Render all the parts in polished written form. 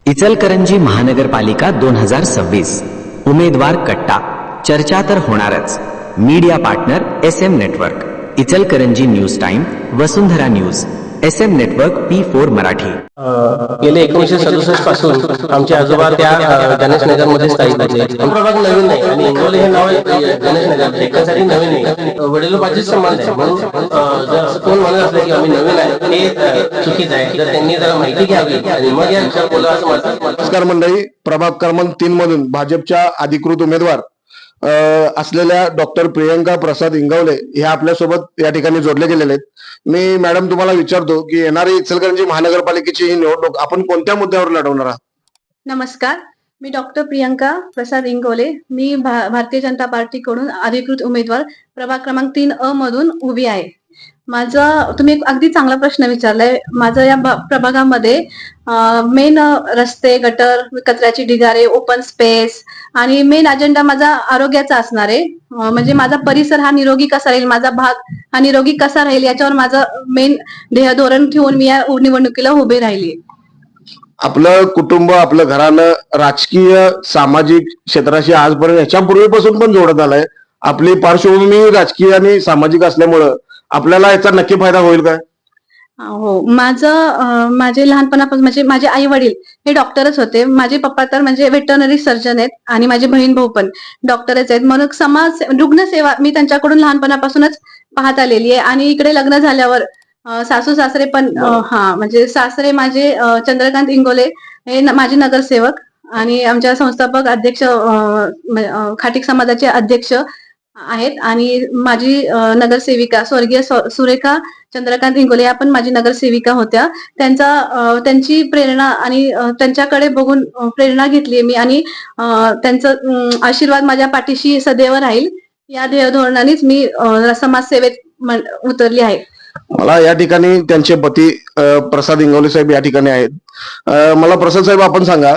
इचलकरंजी महानगरपालिका 2026 उमेदवार कट्टा चर्चा तर होणारच. Media partner SM network, Ichalkaranji news time, Vasundhara news, SM network P4 Marathi. गेले 1967 पासून आमचे आजोबा त्या गणेश नगर मध्ये स्थायिक होते. आमचा भाग नवीन नाही आणि इंगोले हे नाव गणेश नगर एकासाठी नवीन नाही, वडिलोपार्जित संबंध आहे. म्हणून जर असं कोण म्हणत असलं की आम्ही नवीन आहे हे चुकीचं आहे. जर त्यांनी जरा माहिती घ्यावी आणि मग या विषयावर बोला असं म्हणतात. नमस्कार मंडळी, प्रभाग क्रमांक 3 मधून भाजपच्या अधिकृत उमेदवार असलेल्या डॉक्टर प्रियंका प्रसाद इंगवले हे आपल्यासोबत या ठिकाणी जोडले गेलेले आहेत. मी मॅडम तुम्हाला विचारतो की येणारी इचलकरंजी महानगरपालिकेची ही निवडणूक आपण कोणत्या मुद्द्यावर लढवणार आहात? नमस्कार, मी डॉक्टर प्रियंका प्रसाद इंगोले. मी भारतीय जनता पार्टीकडून अधिकृत उमेदवार प्रभाग क्रमांक 3 मधून उभी आहे. तुम्ही एक अगदी चांगला प्रश्न विचारलाय. माझं या प्रभागामध्ये मेन रस्ते, गटर, कचऱ्याची ढिगारे, ओपन स्पेस आणि मेन अजेंडा माझा आरोग्याचा असणार आहे. म्हणजे माझा परिसर हा निरोगी कसा राहील, माझा भाग हा निरोगी कसा राहील याच्यावर माझं मेन ध्येय धोरण ठेवून मी या निवडणुकीला उभी राहिली. आपलं कुटुंब, आपलं घरानं राजकीय सामाजिक क्षेत्राशी आजपर्यंत याच्यापूर्वीपासून पण जोडत आलाय. आपली पार्श्वभूमी राजकीय आणि सामाजिक असल्यामुळं आपल्याला याचा नक्की फायदा होईल काय? हो, माझे लहानपणापासून म्हणजे माझे आई वडील हे डॉक्टरच होते. माझे पप्पा तर म्हणजे वेटरनरी सर्जन आहेत आणि माझी बहीण भाऊ पण डॉक्टरच आहेत. म्हणून रुग्णसेवा मी त्यांच्याकडून लहानपणापासूनच पाहत आलेली आहे. आणि इकडे लग्न झाल्यावर सासू सासरे पण म्हणजे सासरे माझे चंद्रकांत इंगोले हे माझे नगरसेवक आणि आमच्या संस्थापक अध्यक्ष खाटीक समाजाचे अध्यक्ष आहेत. आणि माझी नगरसेविका स्वर्गीय सुरेखा चंद्रकांत इंगोले या पण माझी नगरसेविका होत्या. त्यांची प्रेरणा आणि त्यांच्याकडे बघून प्रेरणा घेतली मी आणि त्यांचं आशीर्वाद माझ्या पाठीशी सदैव राहील या ध्येय धोरणानेच मी समाजसेवेत उतरली आहे. मला या ठिकाणी त्यांचे पती प्रसाद इंगवले साहेब या ठिकाणी आहेत. मला प्रसाद साहेब आपण सांगा,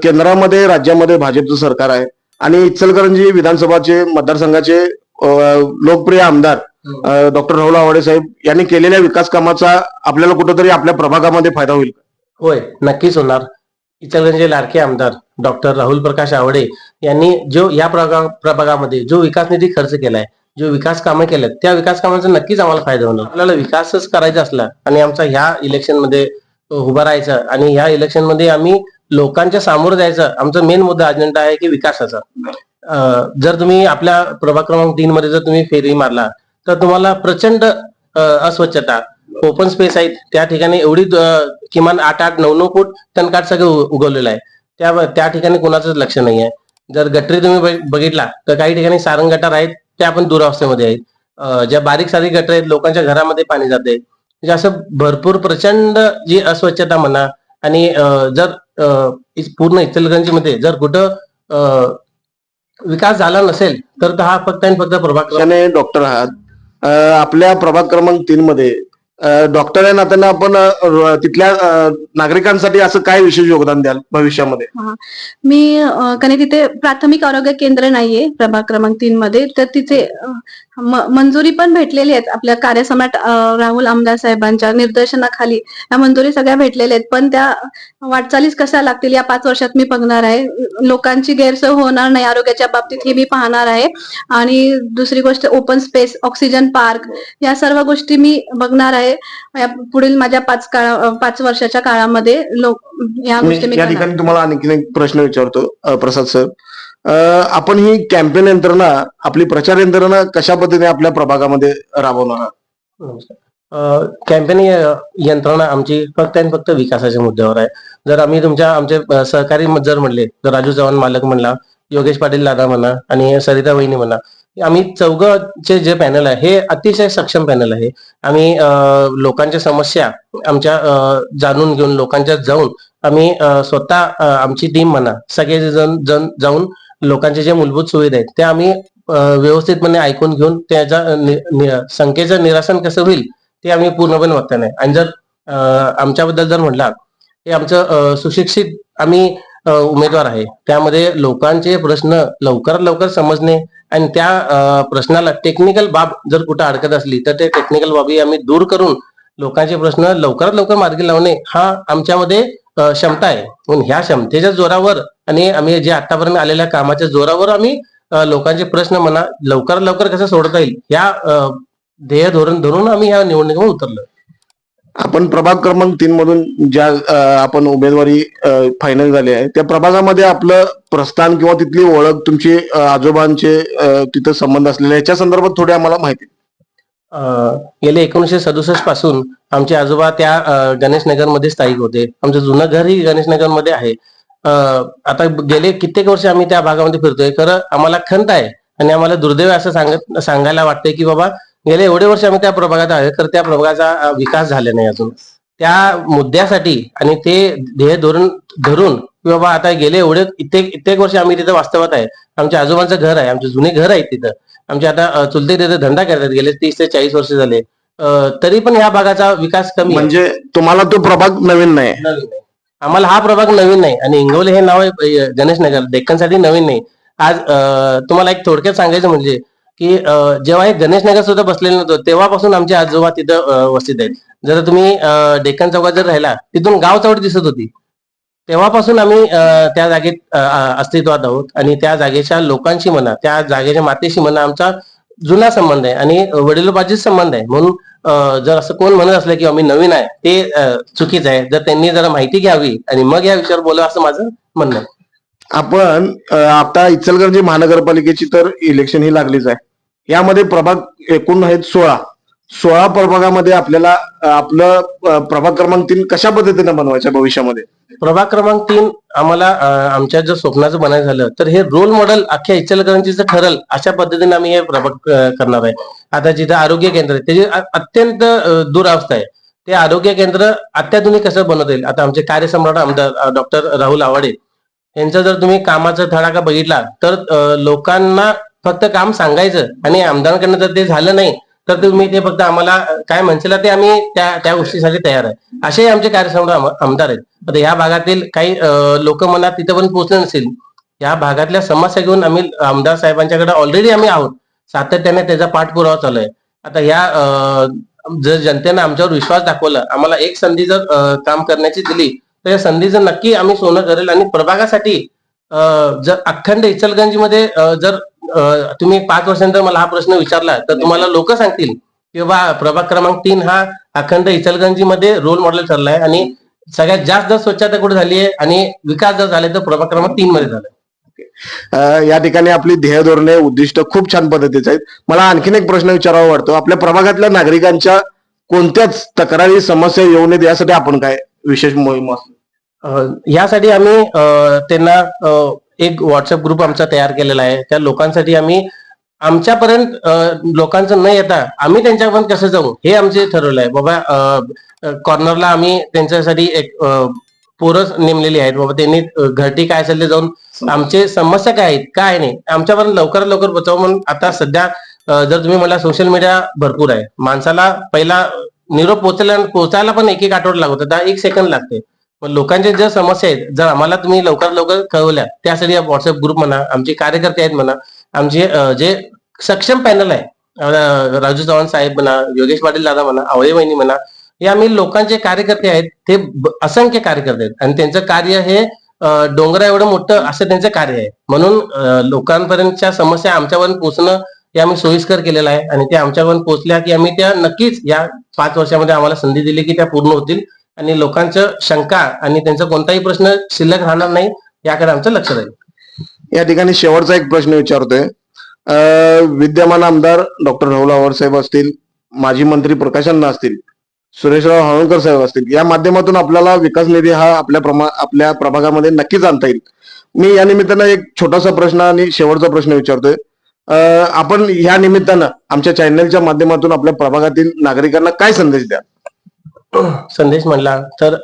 केंद्रामध्ये राज्यामध्ये भाजपचं सरकार आहे आणि इचलकरंजी विधानसभाचे मतदारसंघाचे लोकप्रिय आमदार डॉक्टर राहुल आवाडे साहेब यांनी केलेल्या विकास कामाचा आपल्याला कुठेतरी आपल्या प्रभागामध्ये फायदा होईल? होय, नक्कीच होणार. इचलकरंजी लाडके आमदार डॉक्टर राहुल प्रकाश आवाडे यांनी जो या प्रभागामध्ये जो विकास निधी खर्च केलाय, जो विकास कामं केल्यात, त्या विकास कामांचा नक्कीच आम्हाला फायदा होणार. आपल्याला विकासच करायचा असला आणि आमचा ह्या इलेक्शन मध्ये उभा राहायचं आणि ह्या इलेक्शन मध्ये आम्ही लोकांच्या समोर जायचं, आमचा मेन मुद्दा अजेंडा आहे की विकासाचा. जर तुम्ही आपल्या प्रभाग क्रमांक 3 मध्ये जर तुम्ही फेरी मारला तर तुम्हाला प्रचंड अस्वच्छता, ओपन स्पेस आहेत, त्या ठिकाणी एवढी किमान 8-8, 9-9 फूट तणकाट सगळं उगवलेलं आहे. त्या ठिकाणी कुणाचंच लक्ष नाही आहे. जर गटरी तुम्ही बघितला तर काही ठिकाणी सारंग गटार आहेत, त्या पण दुरावस्थेमध्ये आहेत. ज्या बारीक सारीक गटर आहेत, लोकांच्या घरामध्ये पाणी जाते. म्हणजे असं भरपूर प्रचंड जी अस्वच्छता म्हणा. आणि जर पूर्ण इचलकरंजी मध्ये जर कुठं विकास झाला नसेल तर हा फक्त आणि फक्त प्रभाग डॉक्टर आहात. आपल्या प्रभाग क्रमांक 3 मध्ये डॉक्टर या नात्यानं आपण तिथल्या नागरिकांसाठी असं काय विशेष योगदान द्याल भविष्यामध्ये? मी कारण तिथे प्राथमिक आरोग्य केंद्र नाहीये प्रभाग क्रमांक 3 मध्ये, तर तिथे मंजुरी पण भेटलेली आहेत. आपल्या कार्यसम्राट राहुल आमदार साहेबांच्या निर्देशनाखाली या मंजुरी सगळ्या भेटलेल्या आहेत. पण त्या वाटचालीस कशा लागतील या 5 वर्षात मी बघणार आहे. लोकांची गैरसोय होणार नाही आरोग्याच्या बाबतीत हे मी पाहणार आहे. आणि दुसरी गोष्ट ओपन स्पेस, ऑक्सिजन पार्क या सर्व गोष्टी मी बघणार आहे. पुढील माझ्या 5 वर्षाच्या काळामध्ये या गोष्टी मी या ठिकाणी तुम्हाला आणखी एक प्रश्न विचारतो प्रसाद सर. आपण ही कॅम्पेन यंत्रणा, आपली प्रचार यंत्रणा कशा पद्धतीने आपल्या प्रभागामध्ये राबवणार आहात? कॅम्पेन यंत्रणा आमची फक्त आणि फक्त विकासाच्या मुद्द्यावर आहे. जर आम्ही आमचे सहकारी जर म्हणले तर राजू चव्हाण मालक म्हणला, योगेश पाटील दादा म्हणा आणि सरिता वहिनी म्हणा, आम्ही चौघचे जे पॅनल आहे हे अतिशय सक्षम पॅनल आहे. आम्ही लोकांच्या समस्या आमच्या जाणून घेऊन लोकांच्या जाऊन आम्ही स्वतः आमची टीम म्हणा सगळे जण जाऊन लोकांच्या ज्या मूलभूत सुविधा आहेत त्या आम्ही व्यवस्थितपणे ऐकून घेऊन त्याच्या शंकेचं निरासन कसं होईल ते आम्ही पूर्णपणे बघता नाही. आणि जर आमच्याबद्दल जर म्हटला हे आमचं सुशिक्षित आम्ही उमेदवार आहे, त्यामध्ये लोकांचे प्रश्न लवकरात लवकर समजणे आणि त्या प्रश्नाला टेक्निकल बाब जर कुठं अडकत असली तर ते टेक्निकल बाबी आम्ही दूर करून लोकांचे प्रश्न लवकरात लवकर मार्गी लावणे हा आमच्यामध्ये क्षमता आहे. म्हणून ह्या क्षमतेच्या जोरावर आणि आम्ही जे आतापर्यंत आलेल्या कामाच्या जोरावर आम्ही लोकांचे प्रश्न म्हणा लवकरात लवकर कसं सोडता येईल या ध्येय धरून आम्ही ह्या निवडणुकीवर उतरलो. आपण प्रभाग क्रमांक 3 मधून ज्या आपण उमेदवारी फायनल झाली आहे त्या प्रभागामध्ये आपलं प्रस्थान किंवा तिथली ओळख तुमची आजोबांचे तिथं संबंध असलेले याच्या संदर्भात थोडी आम्हाला माहिती. गेले 1967 पासून आमचे आजोबा त्या गणेशनगर मध्ये स्थायिक होते. आमचं जुनं घर ही गणेशनगर मध्ये आहे. आता गेले कित्येक वर्ष आम्ही त्या भागामध्ये फिरतोय. खरं आम्हाला खंत आहे आणि आम्हाला दुर्दैव असं सांगायला वाटतंय की बाबा गेले एवढे वर्ष आम्ही त्या प्रभागात आहे तर त्या प्रभागाचा विकास झाला नाही अजून. त्या मुद्द्यासाठी आणि ते ध्येय धरून की बाबा आता गेले एवढे कित्येक वर्ष आम्ही तिथं वास्तवात आहे. आमच्या आजोबांचं घर आहे, आमचे जुने घर आहे तिथं. आमचे आता चुलते तिथे धंदा करतात गेले 30 ते 40 वर्ष झाले. तरी पण ह्या भागाचा विकास कमी आहे. म्हणजे तुम्हाला तो प्रभाग नवीन नाही. नवीन आहे. आम्हाला हा प्रभाग नवीन नाही आणि इंगवले हे नाव आहे गणेशनगर डेक्कनसाठी नवीन नाही. आज तुम्हाला एक थोडक्यात सांगायचं म्हणजे की जेव्हा हे गणेशनगर सुद्धा बसलेलं नव्हतं तेव्हापासून आमचे आजोबा तिथं वस्तीत आहेत. जर तुम्ही डेक्कन चौकात जर राहिला तिथून गाव चौक दिसत होती. तेव्हापासून आम्ही त्या जागेत अस्तित्वात आहोत आणि त्या जागेच्या लोकांशी म्हणा त्या जागेच्या मातेशी म्हणा आमचा जुना संबंध आहे आणि वडिलोपार्जित संबंध आहे. म्हणून जर असं कोण म्हणत असलं की आम्ही नवीन आहे ते चुकीचं आहे. जर त्यांनी जरा माहिती घ्यावी आणि मग या विषयावर बोलावं असं माझं म्हणणं आहे. आपण आता इचलकरंजी महानगरपालिकेची तर इलेक्शन ही लागलीच आहे. यामध्ये प्रभाग एकूण आहेत 16 प्रभागामध्ये आपल्याला आपलं प्रभाग क्रमांक 3 कशा पद्धतीने बनवायचं भविष्यामध्ये. प्रभाग क्रमांक 3 आम्हाला आमच्या जर स्वप्नाचं बनायचं झालं तर हे रोल मॉडेल अख्ख्या इचलकरंजीचं ठरल अशा पद्धतीने आम्ही हे प्रभाग करणार आहे. आता जिथं आरोग्य केंद्र आहे त्याची अत्यंत दुरावस्था आहे. ते आरोग्य केंद्र अत्याधुनिक कसं बनवता येईल. आता आमचे कार्यसम्राट आमदार डॉक्टर राहुल आवाडे यांचा जर तुम्ही कामाचा धडाका बघितला तर लोकांना फक्त काम सांगायचं आणि आमदारांकडनं जर ते झालं नाही तर तुम्ही ते फक्त आम्हाला काय म्हणशील ते आम्ही त्या गोष्टीसाठी तयार आहे. असे आमचे कार्यसम्राट आमदार आहेत. आता ह्या भागातील काही लोक म्हणा तिथं पण पोहोचले नसेल. या भागातल्या समस्या घेऊन आम्ही आमदार साहेबांच्याकडे ऑलरेडी आम्ही आहोत. सातत्याने त्याचा पाठपुरावा चालू आहे. आता ह्या जर जनतेनं आमच्यावर विश्वास दाखवला आम्हाला एक संधी जर काम करण्याची दिली तर या संधीचं नक्की आम्ही सोनं करेल आणि प्रभागासाठी जर अखंड इचलकरंजीमध्ये जर तुम्ही 5 वर्षांनंतर मला हा प्रश्न विचारला तर तुम्हाला लोक सांगतील की बाबा प्रभाग क्रमांक 3 हा अखंड इचलकरंजीमध्ये रोल मॉडेल ठरलाय आणि सगळ्यात जास्त जर स्वच्छता कुठे झाली आहे आणि विकास जर झाले तर प्रभाग क्रमांक 3 मध्ये झालाय. या ठिकाणी आपली ध्येय धोरणे उद्दिष्ट खूप छान पद्धतीचे आहेत. मला आणखीन एक प्रश्न विचारावा वाटतो. आपल्या प्रभागातल्या नागरिकांच्या कोणत्याच तक्रारी समस्या येऊ नयेत यासाठी आपण काय विशेष मोहीम यासाठी आम्ही त्यांना एक व्हॉट्सअप ग्रुप आमचा तयार केलेला आहे. त्या लोकांसाठी आम्ही आमच्यापर्यंत लोकांचं न येता आम्ही त्यांच्यापर्यंत कसं जाऊ हे आमचे ठरवलं आहे. बाबा कॉर्नरला आम्ही त्यांच्यासाठी एक पोरं नेमलेली आहेत. बाबा त्यांनी घरटी काय असेल ते जाऊन आमचे समस्या काय आहेत काय नाही आमच्यापर्यंत लवकरात लवकर बचाव. म्हणून आता सध्या जर तुम्ही मला सोशल मीडिया भरपूर आहे. माणसाला पहिला निरोप पोहोचायला पण एक आठवडा लागतो. आता 1 सेकंद लागते. पण लोकांच्या ज्या समस्या आहेत जर आम्हाला तुम्ही लवकरात लवकर कळवल्या त्यासाठी व्हॉट्सअप ग्रुप म्हणा आमचे कार्यकर्ते आहेत म्हणा आमचे जे सक्षम पॅनल आहे राजू चव्हाण साहेब म्हणा योगेश पाटील दादा म्हणा आवळे वहिनी म्हणा हे आम्ही लोकांचे कार्यकर्ते आहेत. ते असंख्य कार्यकर्ते आहेत आणि त्यांचं कार्य हे डोंगरा एवढं मोठं असं त्यांचं कार्य आहे. म्हणून लोकांपर्यंतच्या समस्या आमच्यापर्यंत पोहोचणं हे आम्ही सोयीस्कर केलेलं आहे आणि त्या आमच्यापर्यंत पोहोचल्या की आम्ही त्या नक्कीच या 5 वर्षामध्ये आम्हाला संधी दिली की त्या पूर्ण होतील आणि लोकांच्या शंका आणि त्यांचा कोणताही प्रश्न शिल्लक राहणार नाही याकडे आमचं लक्ष राहील. या ठिकाणी शेवटचा एक प्रश्न विचारतोय. विद्यमान आमदार डॉक्टर राहुल आवाडे साहेब असतील माजी मंत्री प्रकाश अण्णा असतील सुरेशराव हावळकर साहेब असतील या माध्यमातून आपल्याला विकास निधी हा आपल्या प्रभागामध्ये नक्कीच आणता येईल. मी या निमित्तानं एक छोटासा प्रश्न आणि शेवटचा प्रश्न विचारतोय. आपण या निमित्तानं आमच्या चॅनलच्या माध्यमातून आपल्या प्रभागातील नागरिकांना काय संदेश द्या. संदेश म्हणला तर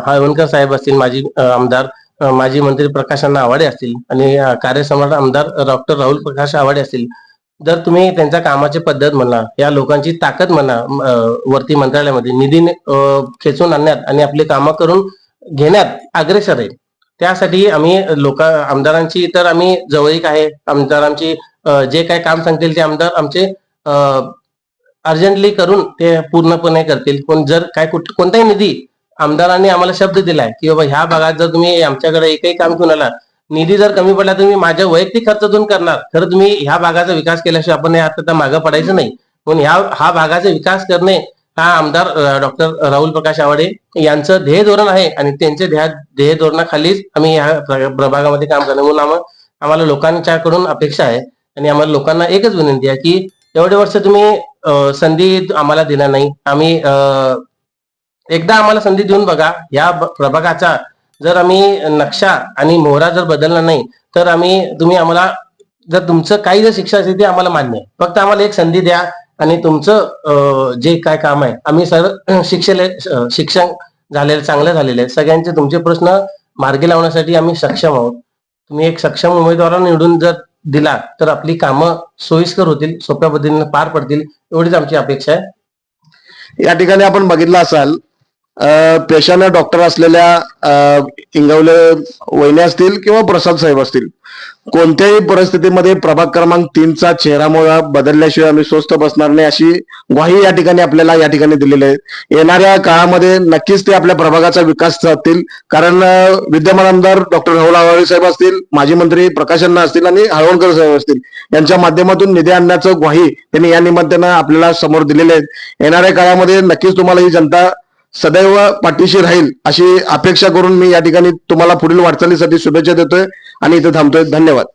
हावळकर साहेब असतील माजी आमदार माजी मंत्री प्रकाश अण्णा आवाडे असतील आणि कार्यसम्राट आमदार डॉक्टर राहुल प्रकाश आवाडे असतील. जर तुम्ही त्यांच्या कामाची पद्धत म्हणा या लोकांची ताकद म्हणा वरती मंत्रालयामध्ये निधी खेचून आणण्यात आणि आपली कामं करून घेण्यात अग्रेसर आहे. त्यासाठी आम्ही आमदारांची तर आम्ही जवळीक आहे. आमदारांची जे काय काम सांगतील ते आमदार आमचे अर्जंटली करून ते पूर्णपणे करतील. पण जर काय कोणताही निधी आमदारांनी आम्हाला शब्द दिलाय की बाबा ह्या भागात जर तुम्ही आमच्याकडे एकही काम घेऊन आला, निधी जर कमी पडला तुम्ही माझ्या वैयक्तिक खर्चातून करणार, खरं तुम्ही ह्या भागाचा विकास केल्याशिवाय आपण आता मागं पडायचं नाही. म्हणून हा भागाचा विकास करणे हा आमदार डॉक्टर राहुल प्रकाश आवाडे यांचं ध्येय धोरण आहे आणि त्यांचे ध्येय धोरणाखालीच आम्ही ह्या प्रभागामध्ये काम करणार. म्हणून आम्हाला लोकांच्याकडून अपेक्षा आहे आणि आम्हाला लोकांना एकच विनंती आहे की एवढे वर्ष तुम्ही संधी आम्हाला दिला नाही. आम्ही एकदा आम्हाला संधी देऊन बघा. या प्रभागाचा जर आम्ही नक्षा आणि मोहरा जर बदलला नाही तर तुम्ही आम्हाला जर तुमचं काही जर शिक्षा असेल ते आम्हाला मान्य आहे. फक्त आम्हाला एक संधी द्या आणि तुमचं जे काय काम आहे आम्ही शिक्षण झालेलं चांगलं झालेलं आहे. सगळ्यांचे तुमचे प्रश्न मार्गी लावण्यासाठी आम्ही सक्षम आहोत. तुम्ही एक सक्षम उमेदवार निवडून जर दिला तर आपली कामं सोयीस्कर होतील, सोप्या पद्धतीने पार पडतील, एवढीच आमची अपेक्षा आहे. या ठिकाणी आपण बघितलं असाल पेशानं डॉक्टर असलेल्या इंगवले वहिनी असतील किंवा प्रसाद साहेब असतील, कोणत्याही परिस्थितीमध्ये प्रभाग क्रमांक 3चा चेहरामोहरा बदलल्याशिवाय आम्ही स्वस्थ बसणार नाही अशी ग्वाही या ठिकाणी आपल्याला या ठिकाणी दिलेली आहे. येणाऱ्या काळामध्ये नक्कीच ते आपल्या प्रभागाचा विकास साधतील. कारण विद्यमान आमदार डॉक्टर राहुल आवाडे साहेब असतील, माजी मंत्री प्रकाश अण्णा असतील आणि हळवणकर साहेब असतील, यांच्या माध्यमातून निधी आणण्याचं ग्वाही त्यांनी या निमित्तानं आपल्याला समोर दिलेले आहेत. येणाऱ्या काळामध्ये नक्कीच तुम्हाला ही जनता सदैव पाठीशी राहील अशी अपेक्षा करून मी या ठिकाणी तुम्हाला पुढील वाटचालीसाठी शुभेच्छा देतोय आणि इथे थांबतोय. धन्यवाद.